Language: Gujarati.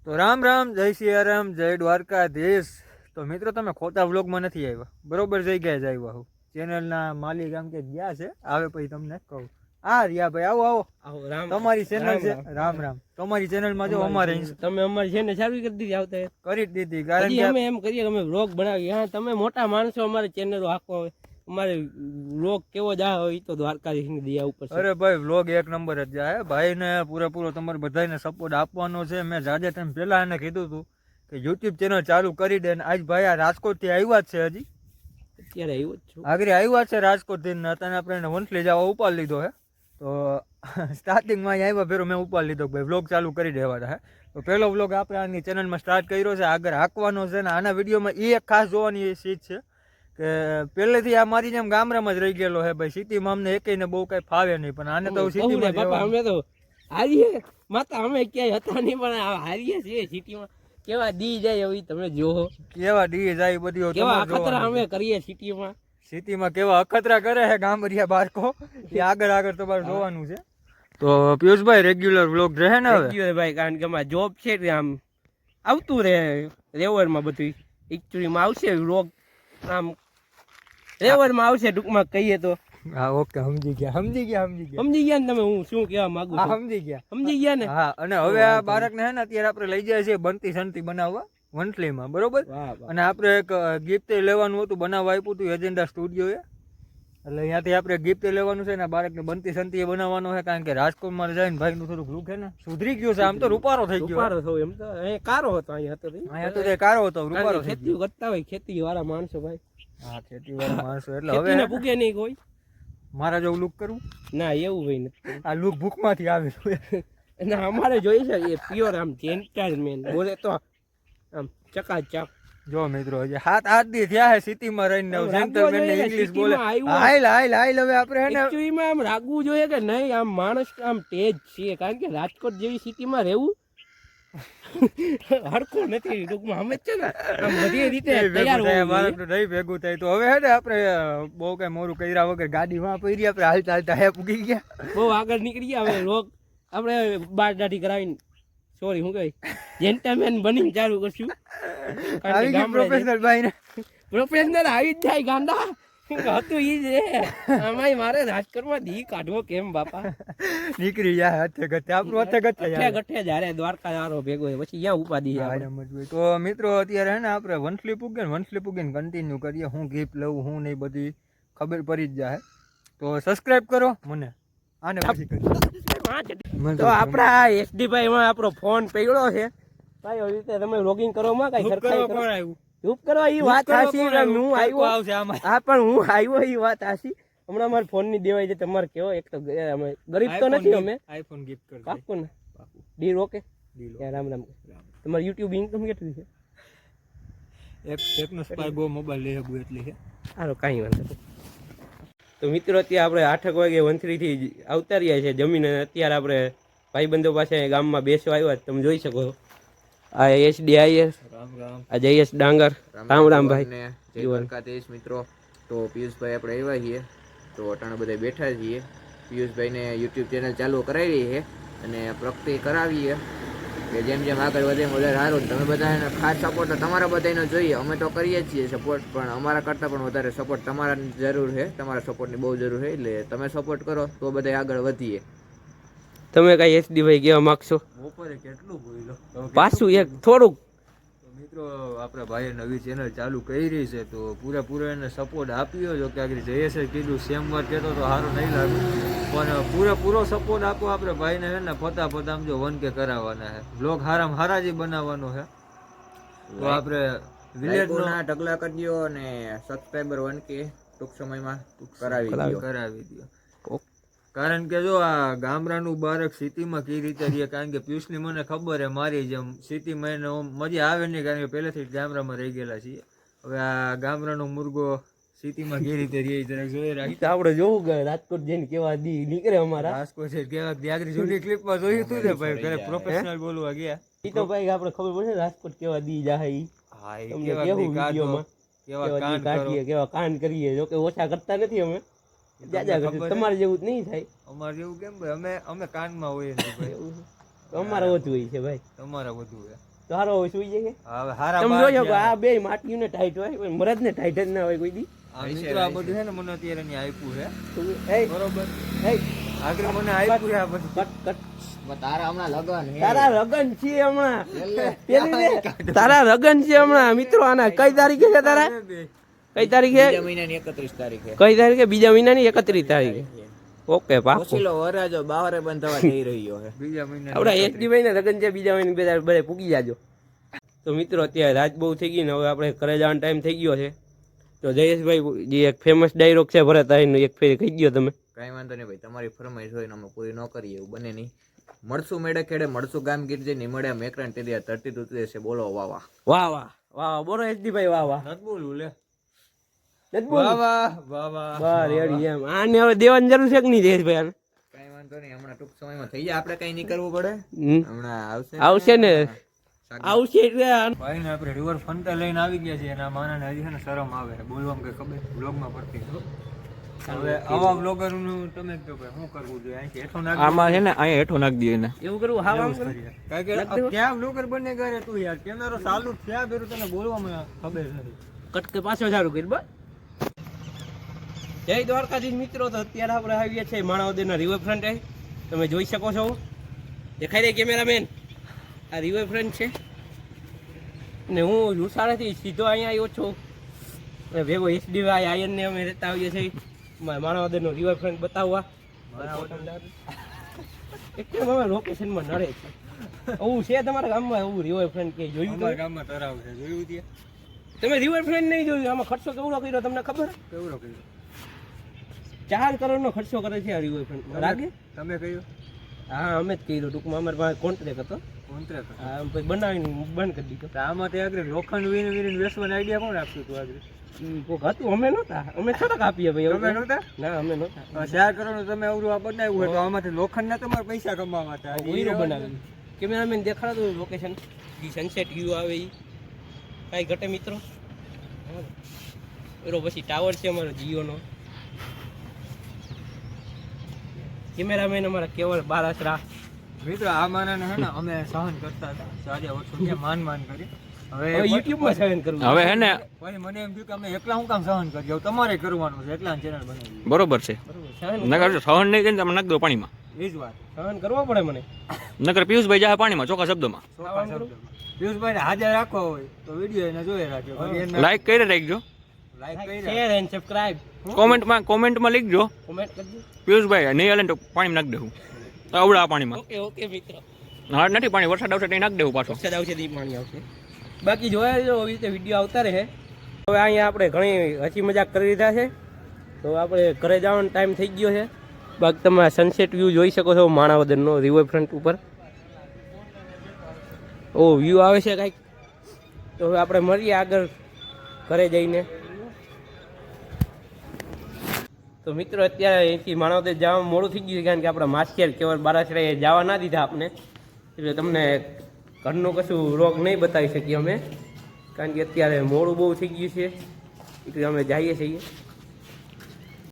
તો રામ રામ, જય સિયારામ, જય દ્વારકાધીશ. તો મિત્રો તમે ખોટા વ્લોગમાં નથી આવ્યા, બરોબર જગ્યાએ જ આવ્યા હું. ચેનલના માલિક આમ કે ગયા છે, આવે પછી તમને કહું. હા રિયા ભાઈ, આવો આવો આવો. રામ તમારી ચેનલ રામ છે. રામ. રામ રામ. તમારી ચેનલમાં જો અમારે તમે અમારી ચેનલ ચાલુ કરી દીધી આવતા કરી જ દીધી, કારણ હજી કે અમે એમ કરીએ કે અમે વ્લોગ બનાવીએ. હા, તમે મોટા માણસો અમારે ચેનલો આખો હોય, અમારે વ્લોગ કેવો જાય હોય ઈ તો દ્વારકાધીશની દયા ઉપર છે. અરે ભાઈ વ્લોગ એક નંબર જ જાય. ભાઈને પૂરેપૂરો તમારે બધાને સપોર્ટ આપવાનો છે. મેં જાજે ટાઈમ પહેલા એને કીધું હતું કે યુટ્યુબ ચેનલ ચાલુ કરી દે, ને આજ ભાઈ આ રાજકોટથી આવ્યા જ છે. હજી અત્યારે આવ્યો જ છું. આગળ આવ્યા છે રાજકોટથી, ને અત્યારે આપણે એને વંથલી જવા ઉપાડ લીધો હે. તો સ્ટાર્ટિંગમાં અહીં આવ્યા ફેરો મેં ઉપાડ લીધો ભાઈ વ્લોગ ચાલુ કરી દેવાના હે. તો પહેલો વ્લોગ આપણે આની ચેનલમાં સ્ટાર્ટ કર્યો છે, આગળ હાંકવાનો છે. ને આના વિડીયોમાં એ એક ખાસ જોવાની એ ચીજ છે કે પહેલેથી આ મારી જેમ ગામડામાં જ રહી ગયેલો હે ભાઈ. સિટીમાં અમને એકઈને બહુ કઈ ફાવે નહીં, પણ આને તો સિટીમાં બાપા અમે તો હારીએ માતા, અમે ક્યાંય હતા નહીં પણ હારીએ છીએ સિટીમાં. કેવા દી જાય એવી તમે જોવો, કેવા ડી જાય બધી કેવા અખતરા અમે કરીએ સિટીમાં. સિટીમાં કેવા અખતરા કરે છે ગામડિયા બાળકો, એ આગળ આગળ તમારે જોવાનું છે. તો પિયુષભાઈ રેગ્યુલર વ્લોગ રહે ને હવે ભાઈ, કારણ કે અમારા જોબ છે એટલે આમ આવતું રહે રેવરમાં બધું. એકચ્યુઅલીમાં આવશે વ્લોગ, આમ રેવરમાં આવશે ટૂંકમાં કહીએ તો. હા ઓકે, સમજી ગયા સમજી ગયા સમજી ગયા સમજી ગયા ને તમે હું શું કહેવા માંગુ છું? સમજી ગયા સમજી ગયા ને? હા. અને હવે આ બાળકને હે ને અત્યારે આપણે લઈ જાય છે બનતી સંતી બનાવવા વંથલીમાં, બરોબર. અને આપણે એક ગિફ્ટ લેવાનું હતું, બનાવવા આપ્યું હતું એજન્ડા સ્ટુડિયોએ. એટલે અહીંયાથી આપણે ગિફ્ટ લેવાનું છે ને બાળકને બનતી સંતી બનાવવાનો છે, કારણ કે રાજકોટમાં જઈને ભાઈનું થોડુંક લુક છે ને સુધરી ગયું છે. આમ તો રૂપારો થઈ ગયો, રૂપારો થયો. એમ તો અહીંયા કારો હતો, અહીંયા તો તે કારો હતો, રૂપારો થઈ ખેતી કરતા હોય, ખેતી વાળા માણસો ભાઈ. હા, ખેતી વાળા માણસો એટલે હવે પૂગે નહીં કોઈ. મારા જેવું લુક કરવું ના, એવું હોય નથી. આ લુક ભૂખમાંથી આવેલું. ના, અમારે જોઈએ છે એ પ્યોર આમ જેન્ટલમેન બોલે તો આમ ચકાચક. જો મિત્રો હજી 7-8 દી થયા છે સિટીમાં રહીને, જેન્ટલમેન ને ઇંગ્લિશ બોલે. હાઈલ હાઈલ હાઈલ. હવે આપણે હે ને એકચ્યુઅલીમાં આમ રાખવું જોઈએ કે નહીં, આમ માણસ આમ તેજ છે, કારણ કે રાજકોટ જેવી સિટીમાં રહેવું હરખું નથી ટૂંકમાં. અમે છે ને આમ બધી રીતે તૈયાર હોવું જોઈએ. નહીં ભેગું થાય તો હવે હે ને આપણે બહુ કઈ મોરું કર્યા વગર ગાડી માં પડી આપણે હાલતા હાલતા હે પૂગી ગયા, બહુ આગળ નીકળી ગયા. હવે લોક આપણે બાર દાઢી કરાવીને સોરી હું કઈ જેન્ટલમેન બનીને ચાલુ કરશું. પ્રોફેશનલ ભાઈ ને પ્રોફેશનલ આવી જ જાય ગાંડા હતું ઈ જ રે. આમાં મારે રાજકોટમાં દી કાઢવો કેમ બાપા? નીકળી જાય હાથે ગથે, આપણું હાથે ગથે ગઠે જ્યારે દ્વારકા યારો ભેગો હોય પછી ત્યાં ઉપાધી. તો મિત્રો અત્યારે હે ને આપણે વંથલી પૂગીને કન્ટિન્યુ કરીએ. હું ગિફ્ટ લઉં હું નહીં બધી ખબર પડી જ જાય. તો સબસ્ક્રાઇબ કરો મને, આને પછી કરી. તો આપણા એસડી ભાઈ માં આપણો ફોન પડ્યો છે ભાઈ, એવી રીતે તમે લોગિંગ કરો માં કઈ સરખાઈ કરો. ધૂપ કરવા ઈ વાત હાસી, હું આવ્યો આવશે આમાં. હા, પણ હું આવ્યો ઈ વાત હાસી. હમણાં અમારા ફોન ની દેવાય છે. તમારે કેવો એક તો અમે ગરીબ તો નથી, અમે આઈફોન ગિફ્ટ કરજો. પાક્કું ને? Deal okay. રામ રામ. તમારી યુટ્યુબ ઇન્કમ કેટલી છે? એક ટેકનો સ્પાય ગો મોબાઈલ લઈ હગું એટલી છે. સારું, કાંઈ વાંધો નહીં. તો મિત્રો અત્યારે આપણે 8 વાગે વંથલી થી આવતા રહ્યા છે જમીન. અત્યારે આપણે ભાઈબંધો પાસે ગામમાં બેસવા આવ્યા. તમે જોઈ શકો આ એસડીઆઈએસ, આ જયેશ ડાંગર. રામ રામ ભાઈ, જય દ્વારકાધીશ મિત્રો. તો પિયુષભાઈ આપણે આવ્યા છીએ, તો અટાણે બધા બેઠા છીએ. પિયુષભાઈને યુટ્યુબ ચેનલ ચાલુ કરાવી છે અને પ્રગતિ કરાવીએ કે જેમ જેમ આગળ વધે એમ વધારે સારું. તમે બધા ખાસ સપોર્ટ તમારા બધાનો જોઈએ. અમે તો કરીએ જ છીએ સપોર્ટ, પણ અમારા કરતાં પણ વધારે સપોર્ટ તમારા જરૂર છે. તમારા સપોર્ટની બહુ જરૂર છે, એટલે તમે સપોર્ટ કરો તો બધા આગળ વધીએ. તમે કઈ એસડી ભાઈ કેવા માંગશો? બપોરે કેટલું બોલ્યો પાછું એક થોડુંક. મિત્રો આપણા ભાઈએ નવી ચેનલ ચાલુ કરી છે, તો પૂરેપૂરો એને સપોર્ટ આપ્યો. જો કે આગળ જયેશે કીધું સેમ વાત કહેતો તો સારું નહીં લાગે, પણ પૂરેપૂરો સપોર્ટ આપો. આપણે ભાઈને છે ને ફતા જો 1K કરાવવાના છે. બ્લોગ હારામાં હારા જ બનાવવાનો છે. તો આપણે વિલેજના ઢગલા કરજો અને સબસ્ક્રાઇબર 1K ટૂંક સમયમાં કરાવી દો. કારણ કે જો આ ગામડાનું બાળક સિટીમાં કઈ રીતે રહીએ, કારણ કે પિયુષની મને ખબર છે મારી જેમ સિટીમાં એને મજા આવે નહીં, કારણ કે પહેલેથી જ ગામડામાં રહી ગયેલા છીએ. હવે આ ગામડાનો મુર્ગો સિટીમાં કઈ રીતે રહીએ જરાક જોઈ રાખી. આપણે જોવું કે રાજકોટ જઈને કેવા દી નીકળે અમારા. રાજકોટ છે કેવા આગળ જૂની ક્લિપમાં જોયું હતું ને ભાઈ, ઘરે પ્રોફેશનલ બોલવા ગયા. ઈ તો ભાઈ આપણે ખબર પડશે રાજકોટ કેવા દી જાય ઈ. હા, કેવા કાંડ કરીએ. જો કે ઓછા કરતા નથી અમે, તમારે જેવું જ નહીં થાય. અમારે જેવું કેમ ભાઈ? અમે કાનમાં હોઈએ ને ભાઈ, અમારે વધુ હોય છે ભાઈ, તમારા વધુ છે. તો હારો હોય સુઈ જઈએ હવે હારા તમે બાર જોજો કે ગયા. આ બે માટીને ટાઈટ હોય કોઈ મરદને ટાઈટ જ ના હોય કોઈ દી આ મિત્રો આ બધું છે ને મને અત્યારે નહીં આપ્યું છે એ બરોબર એ આગળ મને આપ્યું છે આ બધું કટ કટ તારા હમણાં લગન હે તારા લગન છે હમણાં એટલે પેલી રે, તારા લગન છે હમણાં મિત્રો આના કઈ તારીખે છે તારા કઈ તારીખે બીજા મહિનાની 31 તારીખે કઈ તારીખે બીજા મહિનાની 31 તારીખે ઓકે પાકું ઓછીલો વરાજો બાવરે બંધ થવા જઈ રહ્યો હે બીજા મહિના આપડા એક દી મહિને લગન છે બીજા મહિને બધા પૂગી જાજો તો મિત્રો અત્યારે રાત બહુ થઈ ગઈ ને હવે આપણે ઘરે જવાનો ટાઈમ થઈ ગયો છે તો જયેશભાઈ જે એક ફેમસ ડાયલોગ છે ભરતભાઈનો એક ફેર કહી ગયો તમે કઈ વાંધો નહીં ભાઈ તમારી ફરમાઈશ હોય ને અમે પૂરી ન કરીએ એવું બને નહીં મળશું મેળે ખેડે મળશું ગામ ગીર જઈને મળે મેકરણ તે ધરતી તૂટતી છે બોલો વાવા વાહ વાહ વાહ બોલો એચડીભાઈ વાહ વાહ નથી બોલવું લે નથી બોલવું? વાહ વાહ વાહ બસ રેડી એમ આને હવે દેવાની જરૂર છે કે નહીં જયેશભાઈ આને? કઈ વાંધો નહીં હમણાં ટૂંક સમયમાં થઈ જાય આપણે કઈ નહીં કરવું પડે હમ. હમણાં આવશે ને આવશે એટલે આને- ભાઈ ને આપણે રિવર ફંટા લઈને આવી ગયા છીએ એના માનાને હજી છે ને શરમ આવે છે બોલવામાં કઈ ખબર બ્લોગમાં પડતી નથી. હવે આવા બ્લોગર નું તમે કહો કે શું કરવું જોઈએ અહીંથી હેઠો નાખી આમાં છે ને અહીંયા હેઠો નાખી દઈએ ને એવું કરવું હા આમ કરવું? કારણ કે આ ક્યાં બ્લોગર બને કરે તું યાર કેમેરો ચાલુ થયા બેરું તને બોલવામાં ખબર નથી કટકે પાછો સારું કરી બસ જય દ્વારકાધીશ મિત્રો તો અત્યારે આપણે આવીએ છીએ માણાવદરના રિવરફ્રન્ટ તમે જોઈ શકો છો દેખાઈ દે કેમેરામેન આ રિવરફ્રન્ટ છે ને હું લુસાડાથી સીધો અહીંયા આવ્યો છું અને ભેગો એચડીભાઈ આયનને અમે રહેતા આવીએ છીએ માણાવદરનો રિવરફ્રન્ટ બતાવવા એકદમ અમે લોકેશનમાં નડે છે આવું છે તમારા ગામમાં એવું રિવરફ્રન્ટ કે જોયું અમારા તમે? ગામમાં તરાવ છે જોયું ત્યાં તમે રિવરફ્રન્ટ નહીં જોયું આમાં ખર્ચો કેવડો કર્યો તમને ખબર કેવડો કર્યો 4 કરોડનો ખર્ચો કરે છે આ રિવરફ્રન્ટ લાગે તમે કહ્યું હા અમે જ કર્યો ટૂંકમાં અમારી પાસે કોન્ટ્રાક્ટ હતો કોન્ટ્રાક્ટ હા પછી બનાવીને બંધ કરી દીધો આમાં તે આગળ લોખંડ વીને વેચવાની આઈડિયા કોણ આપતું હતું આગળ કોક હતું અમે નહોતા અમે થોડાક આપીએ ભાઈ તમે એવું નહોતા ના અમે નહોતા 4 કરોડ તમે અવરું આ બનાવ્યું હોય તો આમાંથી લોખંડ ના તમારે પૈસા કમાવા હતા હીરો બનાવી કેમેરામેન દેખાડો લોકેશન જે સનસેટ વ્યૂ આવે એ કાંઈ ઘટે મિત્રો એનો પછી ટાવર છે અમારો જીઓનો કેમેરામેન અમારા કેવળ બારાસરા મિત્રો આ માનાને હે ને અમે સહન કરતા હતા સાજા વર્ષો કે માન કરી હવે હવે યુટ્યુબમાં સહન કરવું હવે હે ને પછી મને એમ થયું કે અમે એકલા હું કામ સહન કરજો તમારે કરવાનું છે એકલા ચેનલ બનાવી બરોબર છે સહન નકર સહન નહીં કરીને તમે નાખ દો પાણીમાં એ જ વાત સહન કરવો પડે મને નકર પિયુષભાઈ જાય પાણીમાં ચોખ્ખા શબ્દોમાં ચોખ્ખા શબ્દમાં. પિયુષભાઈને હાજર રાખવા હોય તો વિડીયો એને જોઈ રાખજો લાઈક કરી રાખજો લાઈક કરી શેર એન્ડ સબસ્ક્રાઇબ કોમેન્ટમાં લીખજો કોમેન્ટ કરજો પિયુષભાઈ નહીં હાલે તો પાણી નાખ દેવું તો અવડા પાણીમાં ઓકે ઓકે મિત્ર હા નથી પાણી વરસાદ આવશે તો નાખ દેવું પાછો વરસાદ આવશે તો ઈ પાણી આવશે બાકી જોયા જો આવી રીતે વિડીયો આવતા રહે હવે અહીંયા આપણે ઘણી હસી મજાક કરી દીધા છે તો આપણે ઘરે જવાનો ટાઈમ થઈ ગયો છે બાકી તમે સનસેટ વ્યૂ જોઈ શકો છો માણાવદરનો રિવરફ્રન્ટ ઉપર ઓ વ્યૂ આવે છે કાંઈક તો હવે આપણે મળીએ આગળ ઘરે જઈને તો મિત્રો અત્યારે અહીંથી માણાવદર જવામાં મોડું થઈ ગયું છે કારણ કે આપણા માસ્ટર કેવળ બારાસરાએ જવા ના દીધા આપણે એટલે તમને ઘરનું કશું રોગ નહીં બતાવી શકીએ અમે કારણ કે અત્યારે મોડું બહુ થઈ ગયું છે એટલે અમે જઈએ છીએ